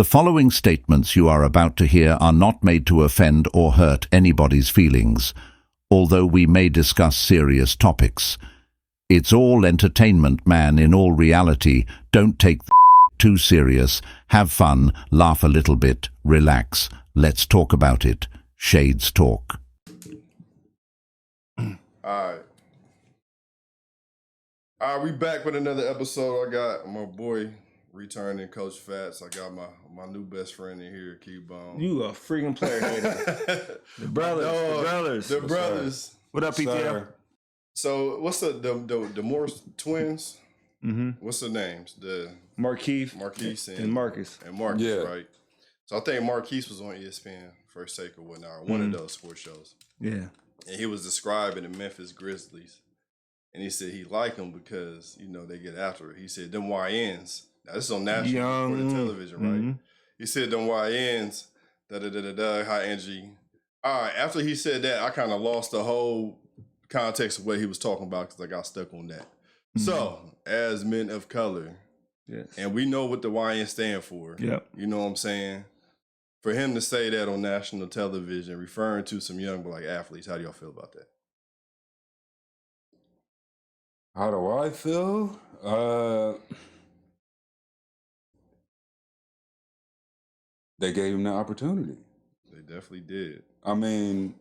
The following statements you are about to hear are not made to offend or hurt anybody's feelings, although we may discuss serious topics. It's all entertainment, man. In all reality, don't take too serious. Have fun, laugh a little bit, relax. Let's talk about it. Shades Talk. All right, we back with another episode. I got my boy returning, Coach Fats. I got my new best friend in here, Q-Bone. You a freaking player hater. The brothers. What up, PTL? So what's the Morris twins? Mm-hmm. What's the names? The Marquis and Marcus. And Marcus, Yeah. right? So I think Marquis was on ESPN First Take or whatnot, one of those sports shows. Yeah. And he was describing the Memphis Grizzlies. And he said he liked them because, they get after it. He said, them YNs, now this is on national recorded television, right? Mm-hmm. He said, them YNs, high energy. All right, after he said that, I kind of lost the whole context of what he was talking about because I got stuck on that. Mm-hmm. So, as men of color, yes, and we know what the YN stand for. Yep. You know what I'm saying? For him to say that on national television, referring to some young black athletes, how do y'all feel about that? How do I feel? They gave him the opportunity. They definitely did. I mean,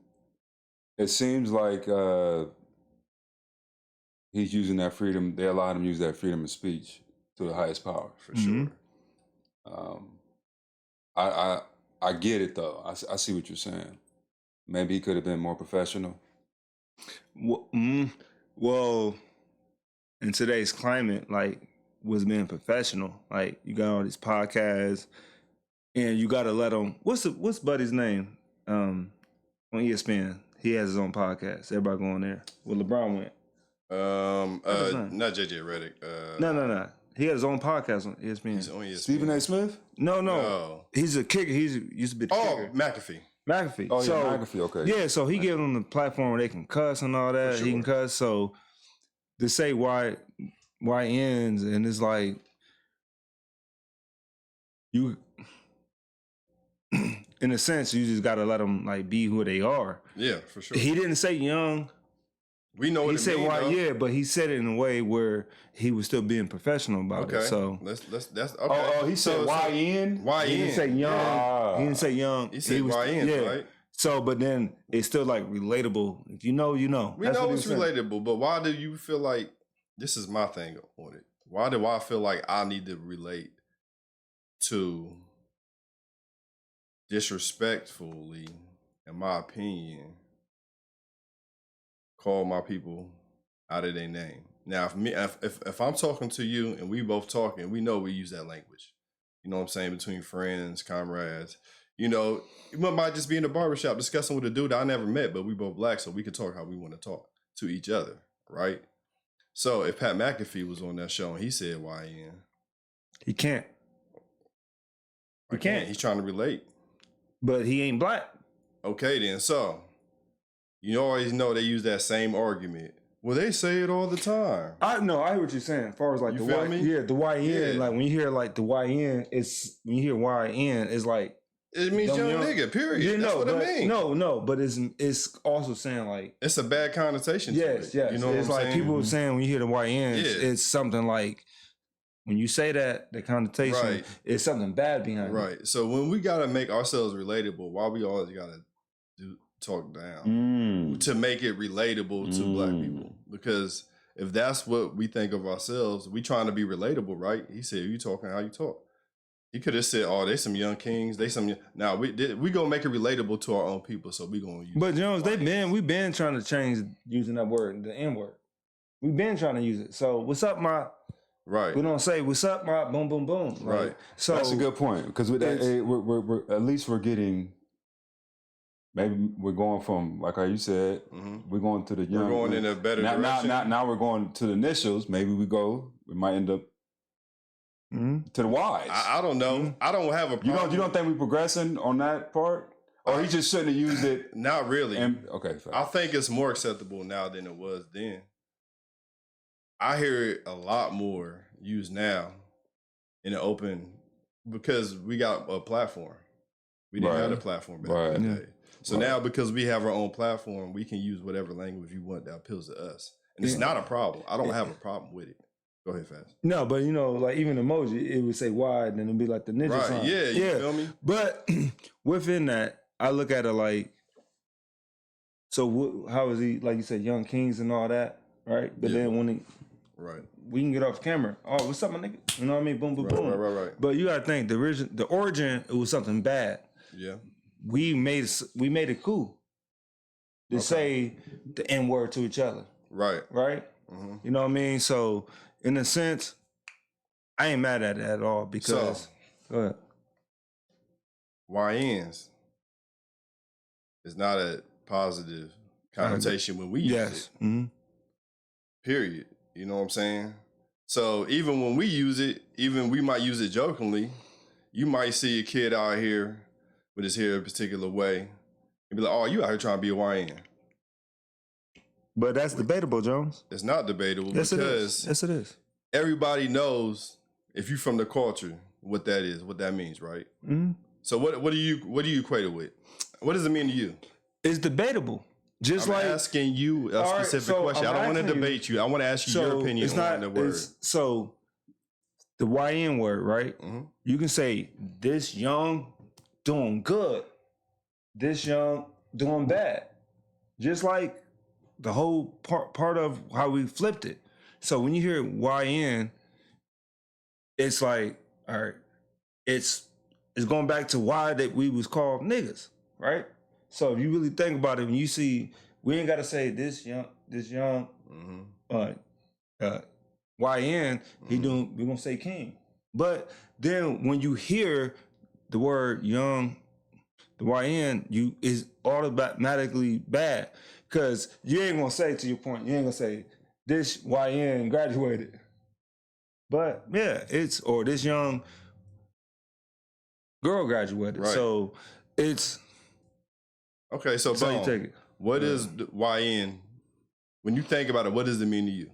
it seems like he's using that freedom. They allowed him to use that freedom of speech to the highest power. For sure. I get it though. I see what you're saying. Maybe he could have been more professional. Well, in today's climate, was being professional. You got all these podcasts, and you got to let them. What's Buddy's name on ESPN? He has his own podcast. Everybody go on there. Well, LeBron went. Not JJ Redick. No. He had his own podcast on ESPN. He's on ESPN. Stephen A. Smith? No. He's a kicker. He used to be the kicker. McAfee. Oh, yeah, McAfee, okay. Yeah, so he gave them the platform where they can cuss and all that. Sure. He can cuss. So to say why ends, and it's like you, in a sense, you just got to let them be who they are. Yeah, for sure. He didn't say young. We know what he it said mean, why, though. yeah, but he said it in a way where he was still being professional about it. So that's okay. Oh, he said YN? YN. he didn't say young. He didn't say young. He said YN, right? So, but then it's still relatable. If you know, you know. We know it's relatable, but why do you feel like this is my thing on it? Why do I feel like I need to relate to disrespectfully, in my opinion, call my people out of their name? Now, if I'm talking to you and we both talking, we know we use that language. You know what I'm saying? Between friends, comrades. You might just be in the barbershop discussing with a dude I never met, but we both black, so we can talk how we want to talk to each other, right? So if Pat McAfee was on that show and he said YN, he can't. He can't. He's trying to relate. But he ain't black. Okay, then. So you always know they use that same argument. Well, they say it all the time. I hear what you're saying. As far as You feel me? Yeah, the YN. Yeah. When you hear the YN, when you hear YN, it's like it means young nigga. Period. That's what it means. No, but it's also saying it's a bad connotation. Yes. You know it's what I'm saying? people saying when you hear the YN, it's something like when you say that the connotation Right. is something bad behind it. Right. So when we gotta make ourselves relatable, why we always gotta talk down to make it relatable to black people? Because if that's what we think of ourselves, we trying to be relatable, right? He said, "You talking how you talk." He could have said, "Oh, they some young kings. They some." Now we gonna make it relatable to our own people, so we gonna use. But Jones, we've been trying to change using that word, the N word. We've been trying to use it. So what's up, my? Right. We don't say what's up, my boom, boom, boom. Right. So That's a good point because with that, we're at least we're getting. Maybe we're going from, like how you said, we're going to the young. We're going in a better direction. Now we're going to the initials. Maybe we might end up to the Ys. I don't know. I don't have a problem. You don't think we're progressing on that part? Or he just shouldn't have used it? Not really. Okay. Fine. I think it's more acceptable now than it was then. I hear it a lot more used now in the open because we got a platform. We didn't have a platform back in the day. So now because we have our own platform, we can use whatever language we want that appeals to us. And it's not a problem. I don't have a problem with it. Go ahead, Fast. No, but you know, like even emoji, it would say wide, and then it'd be like the ninja sign. Yeah, you feel me? But within that, I look at it like, so how is he, like you said, Young Kings and all that, right? But then when he, we can get off camera. Oh, what's up, my nigga? You know what I mean? Boom, boom, boom. Right. But you gotta think the origin, it was something bad. Yeah. We made it cool to say the N word to each other. Right. Mm-hmm. You know what I mean? So in a sense, I ain't mad at it at all because go ahead. YNs is not a positive connotation when we use it. Mm-hmm. Period. You know what I'm saying? So even when we use it, even we might use it jokingly, you might see a kid out here with his hair a particular way and be like, oh, you out here trying to be a YN. But that's debatable, Jones. It's not debatable yes, because it is. Everybody knows if you're from the culture what that is, what that means, right? Mm-hmm. So what do you equate it with? What does it mean to you? It's debatable. I'm asking you a specific question. I don't want to debate you. I want to ask you your opinion on the word. So the YN word, right? Mm-hmm. You can say this young doing good, this young doing bad. Just like the whole part of how we flipped it. So when you hear YN, it's like, all right, it's going back to why that we was called niggas, right? So if you really think about it, when you see, we ain't got to say this young, mm-hmm. YN, mm-hmm. We're going to say king. But then when you hear the word young, the YN, is automatically bad. Because you ain't going to say, to your point, you ain't going to say, this YN graduated. But yeah, or this young girl graduated. Right. So it's... Okay, so Boom, you take it. What is YN? When you think about it, what does it mean to you?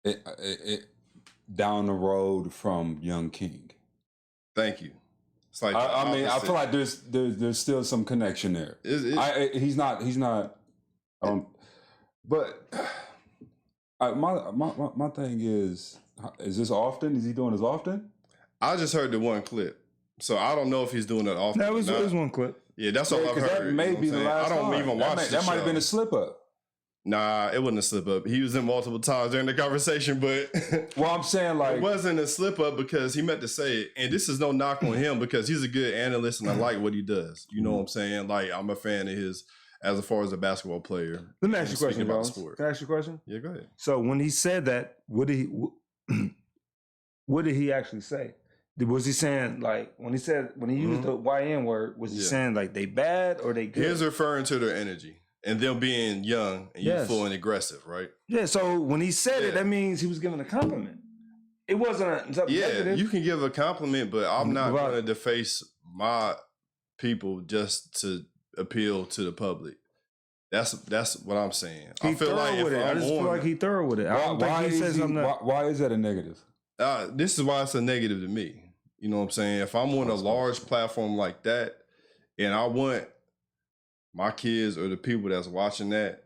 It down the road from Young King. Thank you. It's like I mean, I feel like there's still some connection there. He's not. But my thing is this often? Is he doing this often? I just heard the one clip, so I don't know if he's doing it often. That was one clip. Yeah, that's all I've heard. That may be the last time. I don't even watch that might have been a slip up. Nah, it wasn't a slip up. He was in multiple times during the conversation, but well, I'm saying like it wasn't a slip up because he meant to say it. And this is no knock on him because he's a good analyst and I like what he does. You know what I'm saying? Like I'm a fan of his as far as a basketball player. Let me ask you a question about the sport. Can I ask you a question? Yeah, go ahead. So when he said that, what did he actually say? Was he saying like when he used the YN word, was he saying like they bad or they good? He was referring to their energy. And them being young and youthful and aggressive, right? Yeah, so when he said it, that means he was giving a compliment. It wasn't something negative. You can give a compliment, but I'm not going to deface my people just to appeal to the public. That's what I'm saying. I feel like he thorough with it. Why is that a negative? This is why it's a negative to me. You know what I'm saying? If I'm on a large platform like that and I want my kids or the people that's watching that,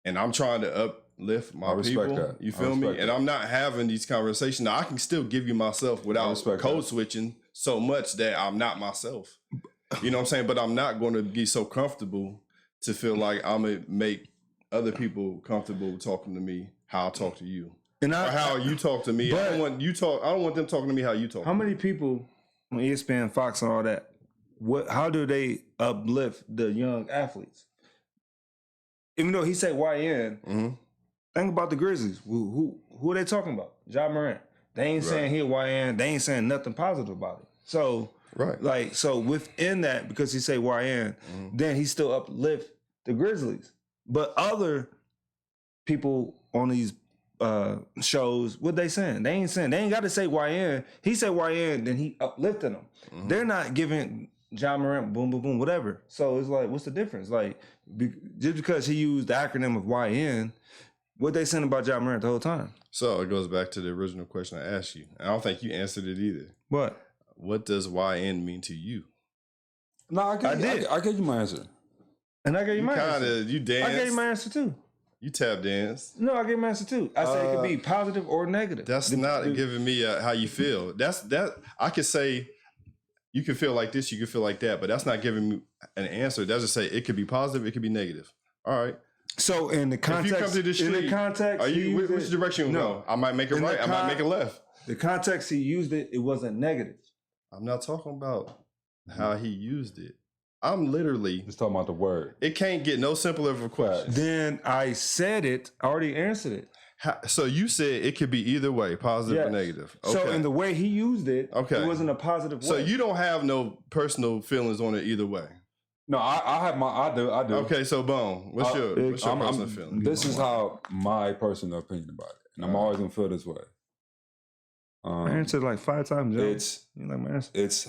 and I'm trying to uplift my people. That. You feel me? And I'm not having these conversations. Now, I can still give you myself without code switching so much that I'm not myself. You know what I'm saying? But I'm not going to be so comfortable to feel like I'm going to make other people comfortable talking to me how I talk to you. Or how you talk to me. I don't want them talking to me how you talk. How many people on ESPN, Fox, and all that? How do they uplift the young athletes? Even though he said YN, think about the Grizzlies. Who are they talking about? Ja Morant. They ain't saying he YN. They ain't saying nothing positive about it. So, so within that, because he say YN, then he still uplift the Grizzlies. But other people on these shows, what they saying? They ain't got to say YN. He said YN, then he uplifted them. They're not giving Ja Morant, boom, boom, boom, whatever. So it's like, what's the difference? Like, just because he used the acronym of YN, what they saying about Ja Morant the whole time? So it goes back to the original question I asked you. I don't think you answered it either. What? What does YN mean to you? No, I gave you my answer. And I gave you my answer. You danced. I gave you my answer too. You tap dance. No, I gave my answer too. I said it could be positive or negative. That's not giving me how you feel. That I could say you can feel like this, you can feel like that, but that's not giving me an answer. That's just say it could be positive, it could be negative. All right. So in the context, if you come to the street, which direction you go? I might make it right. I might make it left. The context he used it wasn't negative. I'm not talking about how he used it. I'm literally just talking about the word. It can't get no simpler of a question. Then I said it. I already answered it. So you said it could be either way, positive or negative. Okay. So in the way he used it, it wasn't a positive way. So you don't have no personal feelings on it either way. No, I do. Okay, so boom. What's your personal feeling? This is how my personal opinion about it, and I'm always gonna feel this way. I answered like 5 times. You like my answer? It's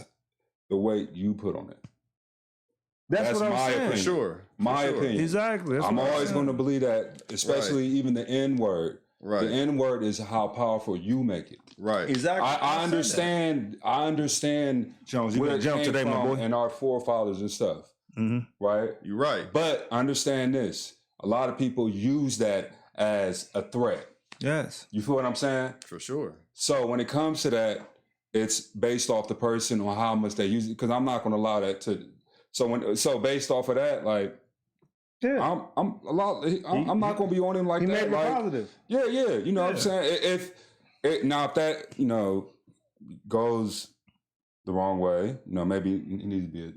the weight you put on it. That's what I'm saying. Opinion. For sure. My opinion. Exactly. I'm always going to believe that, especially even the N word. Right. The N word is how powerful you make it. Right. Exactly. I understand. I understand. Jones, you where better jump today, my boy. And our forefathers and stuff. Mm-hmm. Right. You're right. But understand this: a lot of people use that as a threat. Yes. You feel what I'm saying? For sure. So when it comes to that, it's based off the person or how much they use it. Because I'm not going to allow that to. So based off of that, like, yeah, I'm not going to be on him like he that. He made it like, positive. Yeah. You know what I'm saying? If that goes the wrong way, maybe it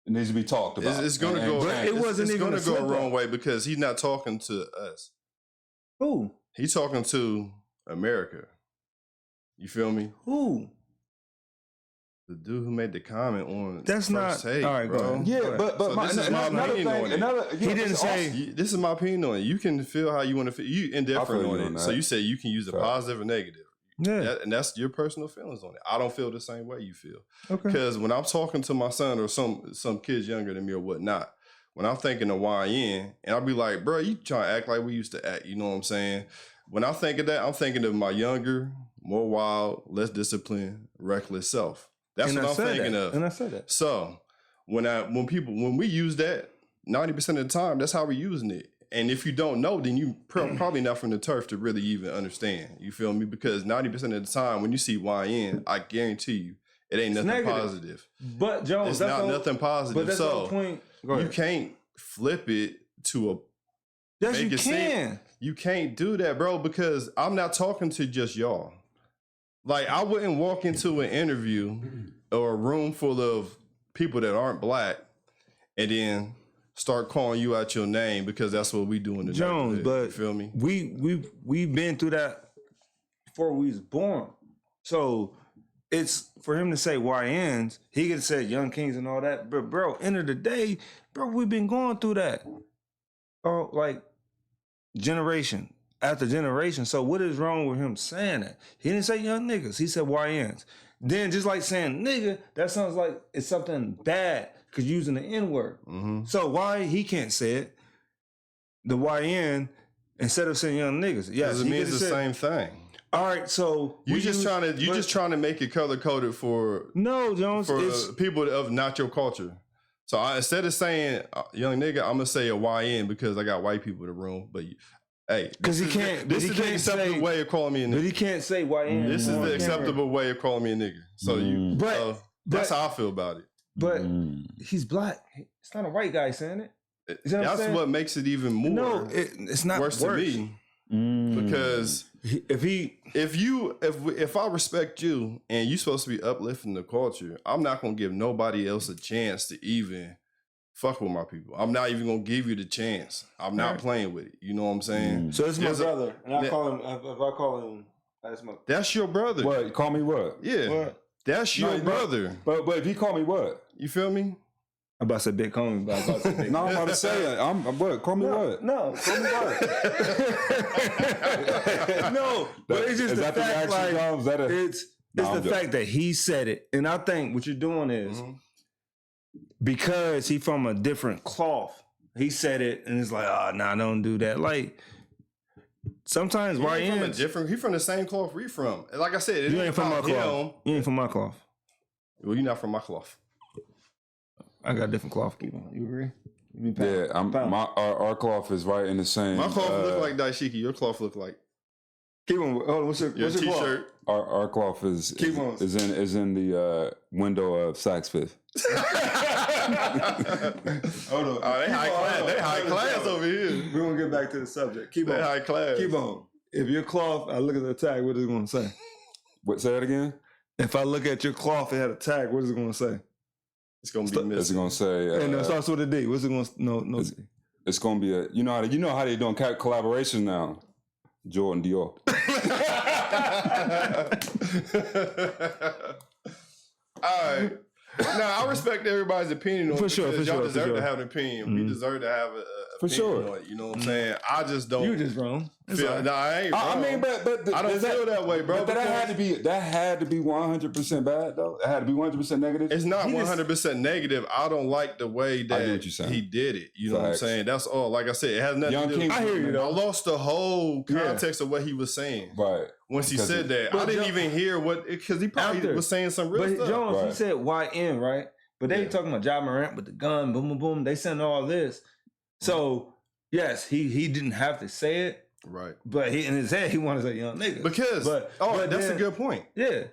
needs to be talked about. It's going to go. It's going to go a wrong way because he's not talking to us. Who? He's talking to America. You feel me? Who? The dude who made the comment on that's not take, all right, bro. Yeah, but so this is my opinion on it. He didn't say. This is my opinion on it. You can feel how you want to feel. You indifferent on it. So you say you can use a positive or negative. Yeah, and that's your personal feelings on it. I don't feel the same way you feel. Okay. Because when I'm talking to my son or some kids younger than me or whatnot, when I'm thinking of YN, and I'll be like, bro, you trying to act like we used to act. You know what I'm saying? When I think of that, I'm thinking of my younger, more wild, less disciplined, reckless self. That's what I'm thinking of. And I said that. So when we use that, 90% of the time, that's how we're using it. And if you don't know, then you probably not from the turf to really even understand. You feel me? Because 90% of the time when you see YN, I guarantee you, it ain't nothing positive. But Jones, it's not nothing positive. But that's so the point. You can't flip it to a. Yes, you can. You can't do that, bro, because I'm not talking to just y'all. Like, I wouldn't walk into an interview or a room full of people that aren't black and then start calling you out your name because that's what we do in the Jones, but you feel me? We've been through that before we was born. So it's for him to say YNs, he could have said Young Kings and all that. But bro, end of the day, bro, we've been going through that. Oh, like generation after generation. So what is wrong with him saying that? He didn't say young niggas. He said YNs. Then just like saying nigga, that sounds like it's something bad because using the N-word. Mm-hmm. So why he can't say it, the YN, instead of saying young niggas? Yes, it means the same thing. All right, so you just trying to make it color coded for Jones, for people of not your culture. So instead of saying young nigga, I'm gonna say a YN because I got white people in the room. But hey, because he can't. This is the acceptable way of calling me a nigga. But he can't say YN. This is the acceptable way of calling me a nigga. So that's how I feel about it. But he's black. It's not a white guy saying it. That's what makes it even more. No, it's not worse to me. Because if I respect you and you're supposed to be uplifting the culture, I'm not gonna give nobody else a chance to even fuck with my people. I'm not even gonna give you the chance. I'm not playing with it. You know what I'm saying? So it's my brother, and I call him. If I call him, that's your brother. What? Call me what? Yeah, what? That's your brother. But if he call me what? You feel me? I'm about to say big homie, but I'm about to say big. No, I'm about to say it. I'm what? Call me what? No, call me what? No, but it's just the fact, like, it's the fact that he said it. And I think what you're doing is because he from a different cloth, he said it, and it's like, oh, nah, don't do that. Like, sometimes He from a YNs, different. He from the same cloth we from. Like I said, it you ain't from my about cloth. him. You ain't from my cloth. Well, you're not from my cloth. I got a different cloth. Keep on. You agree? Our cloth is right in the same. My cloth look like Daishiki. Your cloth look like. Keep on. Hold on. What's your t-shirt? cloth? Our cloth is in the window of Saks Fifth. Hold on. Oh, they high class. They high class over here. We're gonna get back to the subject. Keep They on. high class. Keep on. If your cloth, I look at the tag, what is it gonna say? What? Say that again. If I look at your cloth, it had a tag, what is it gonna say? It's gonna be It's missing. gonna say. And it starts with a D. What's it gonna? No. It's gonna be you know how they doing collaborations now. Jordan Dior. All right. Now I respect everybody's opinion on it because y'all deserve to have an opinion. We deserve to have a opinion on it. You know what I'm saying? I just don't. You just wrong. Nah, I ain't wrong. I mean, but I don't feel that way, bro. But that had to be 100% bad though. It had to be 100% negative. It's not 100% negative. I don't like the way that he did it. You know what I'm saying? That's all. Like I said, it has nothing to do. I hear you though. I lost the whole context of what he was saying. Right. Once he said that, I didn't even hear what because he probably was saying some real stuff. But Jones, he said YN, right? But they talking about Ja Morant with the gun, boom, boom, boom. They send all this. So yes, he didn't have to say it. Right. But in his head, he wanted to say young nigga. Because that's a good point. Yeah.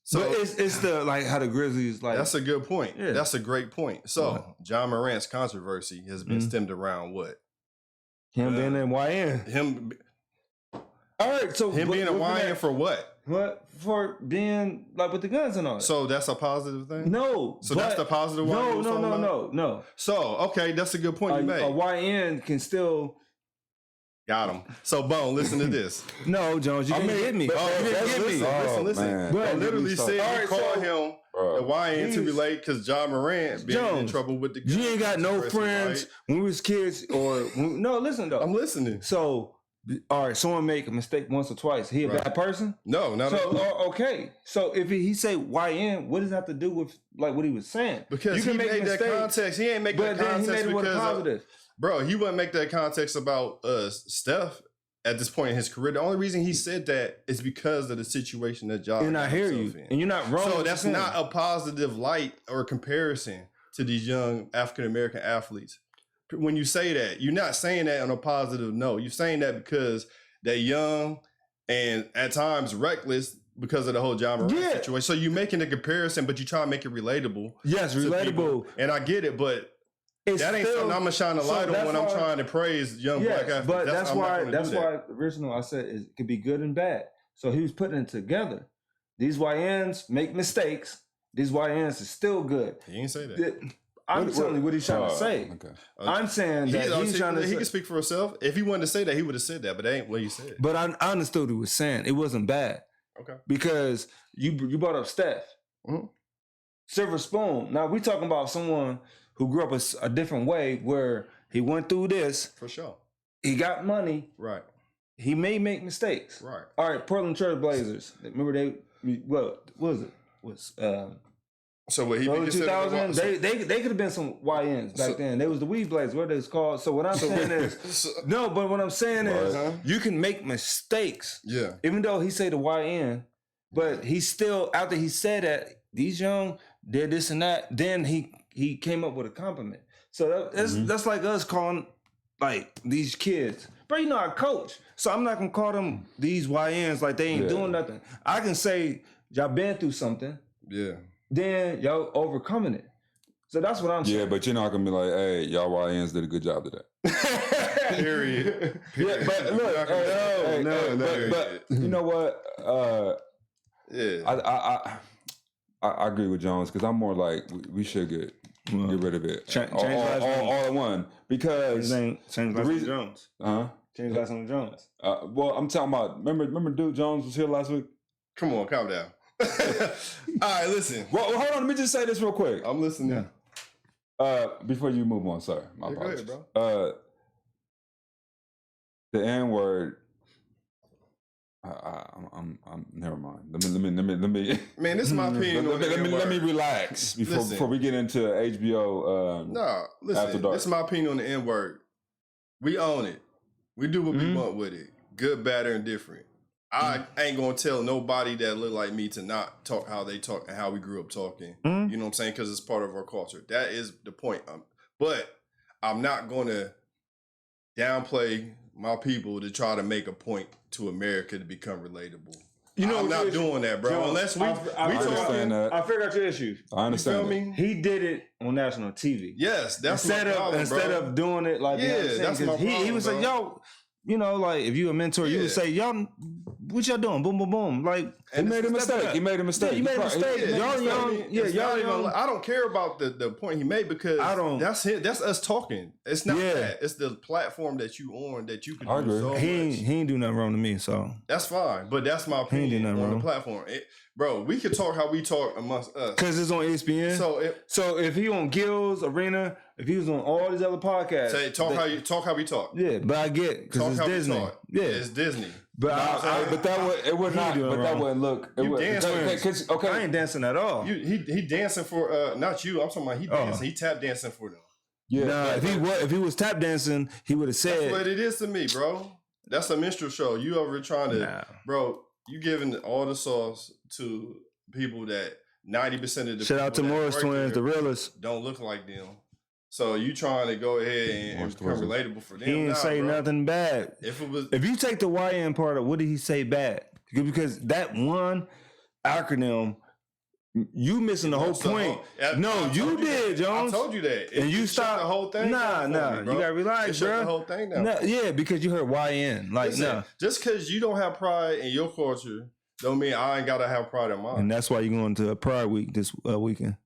So but it's the like how the Grizzlies like. That's a good point. Yeah. That's a great point. So Ja Morant's controversy has been stemmed around what? Him being in YN. Him. All right. So him being a YN for what? What for being like with the guns and all that? So that's a positive thing? No. So that's the positive one? No. So okay, that's a good point you made. A YN can still. Got him. So, Bone, listen to this. No, Jones, you didn't get me. You didn't get me. Listen. Bro, I literally said you called him the YN to relate because Ja Morant being in trouble with the gun. You ain't got no friends when we was kids or... No, listen, though. I'm listening. So, all right, someone make a mistake once or twice. He a bad person? No, not at all. Okay. So, if he say YN, what does that have to do with like what he was saying? Because he made that context. He ain't make that context because... Bro, he wouldn't make that context about Steph at this point in his career. The only reason he said that is because of the situation that Ja. And I hear you. And you're not wrong. So that's not a positive light or comparison to these young African American athletes. When you say that, you're not saying that on a positive note. You're saying that because they're young and at times reckless because of the whole Ja Morant situation. So you're making a comparison, but you try to make it relatable. Yes, relatable. People. And I get it, but that ain't something I'm gonna shine a light on when I'm trying to praise young black athletes. But that's why original I said it could be good and bad. So he was putting it together. These YNs make mistakes. These YNs are still good. He ain't say that. I'm telling you what he's trying to say. Okay. I'm saying that he's trying to. He can speak for himself. If he wanted to say that, he would have said that. But that ain't what he said. But I understood what he was saying. It wasn't bad. Okay. Because you brought up Steph, Silver Spoon. Now we talking about someone who grew up a different way where he went through this. For sure. He got money. Right. He may make mistakes. Right. All right, Portland Trail Blazers. Remember what was it? So what he early 2000? They could have been some YNs back then. They was the Weed Blazers, what they was called. So what I'm saying is, but what I'm saying is you can make mistakes. Yeah. Even though he say the YN, but he still, after he said that, these young did this and that, then he came up with a compliment. So that's like us calling like these kids. But you know, I coach. So I'm not gonna call them these YNs like they ain't doing nothing. I can say y'all been through something. Yeah. Then y'all overcoming it. So that's what I'm saying. Yeah, but you're not gonna be like, hey, y'all YNs did a good job today. Period. Yeah, but look, but you know what? I agree with Jones because I'm more like we should get rid of it all at one because change last name Jones. Change last name Jones. Well, I'm talking about remember dude Jones was here last week. Come on, calm down. All right, listen. Well, hold on. Let me just say this real quick. I'm listening. Before you move on, sorry, my apologies. Go ahead, bro. The N-word I'm never mind. Let me. Man, this is my opinion. Let me relax before we get into HBO. Listen. After dark. This is my opinion on the N word. We own it. We do what we want with it. Good, bad, or indifferent. I ain't gonna tell nobody that look like me to not talk how they talk and how we grew up talking. You know what I'm saying? Because it's part of our culture. That is the point. But I'm not gonna downplay my people to try to make a point to America to become relatable. You know, I'm not doing that, bro. Joe, Unless we understand that. I figured out your issues. I understand. You feel me? He did it on national TV. Yes, that's instead of doing it like that's my problem, he was like, yo, you know, like if you a mentor, you would say, y'all, what y'all doing? Boom, boom, boom. Like he made a mistake. He made a mistake. Yeah, you made a mistake. Y'all young. Yeah, y'all young. I don't care about the point he made because that's it. That's us talking. It's not that. It's the platform that you on that you can do so much. He ain't do nothing wrong to me, so that's fine. But that's my opinion on the platform. Bro, we can talk how we talk amongst us. Because it's on ESPN. So if he on Gil's Arena, if he was on all these other podcasts, say how we talk. Yeah, but I get because it's Disney. Yeah, it's Disney. But that wouldn't look. I ain't dancing at all. He dancing for not you. I'm talking about he dancing. He tap dancing for them. Yeah. Nah, if he was tap dancing, he would have said. That's what it is to me, bro. That's a minstrel show. You over trying to, bro. You giving all the sauce to people that 90% of the shout out to Morris twins, the realest, don't look like them. So you trying to go ahead and become relatable for them? He didn't say nothing Bad. If you take the YN part of what did he say bad? Because that one acronym, you missing the whole point. No, you did, Jones. I told you that. And you stopped the whole thing. Nah. You gotta relax, bro. The whole thing down. Nah, yeah, because you heard YN. Like, listen, just because you don't have pride in your culture, don't mean I ain't gotta have pride in mine. And that's why you're going to a Pride Week this weekend.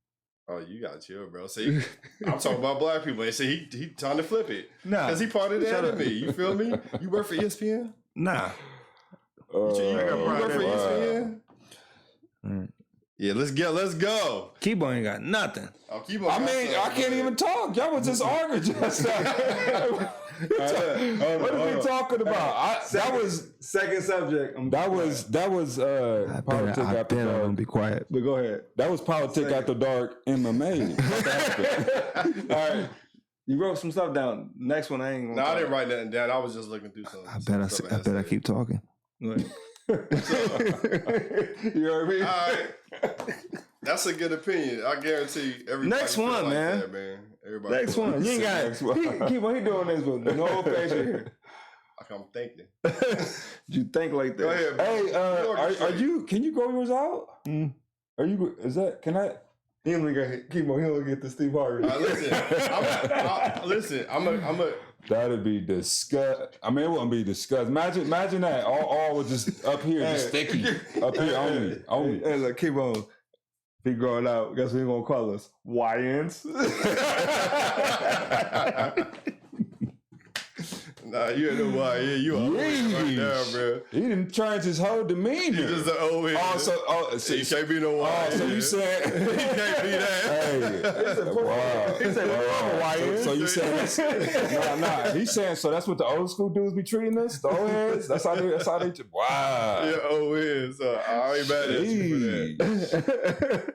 Oh, you gotta chill, bro. See, I'm talking about black people. And see, he trying to flip it. Nah, because he part of the enemy. You feel me? You work for ESPN? Nah. You work for ESPN? Yeah, let's go. Kibo ain't got nothing. Oh, Kibo. I mean, I can't even talk. Y'all was just arguing just now. What are we talking about? That was second subject. That was Politic'n After Dark. I'm gonna be quiet, but go ahead. That was Politic'n After Dark MMA. All right, you wrote some stuff down. Next one, I ain't. No, I didn't write nothing down. I was just looking through something. I bet I keep talking. You know what I mean? All right. That's a good opinion. I guarantee everybody. Next one, like man. That, man. Everybody next one. You ain't got it. Keep on. He doing this with no patient here. I'm thinking. You think like that? Go ahead, man. Hey, are you? Can you grow yours out? Are you? Is that? Can I? He only got keep on. He only get the Steve Harvey. Listen. I'm a. That'd be disgust. I mean, it wouldn't be disgust. Imagine that. All was just up here, just sticky. Up here only. Hey, look, keep on. He growing out. Guess what he gonna call us? YNs. Nah, you ain't no why. Yeah, you are right now, bro. He didn't change his whole demeanor. He just an old head. So you can't be no why. So you said he can't be that. Hey, wow. He said, "Why?" So you saying? Nah. He's saying so. That's what the old school dudes be treating us. The old heads. That's how they. Wow. Yeah, old heads. I ain't mad at you for that.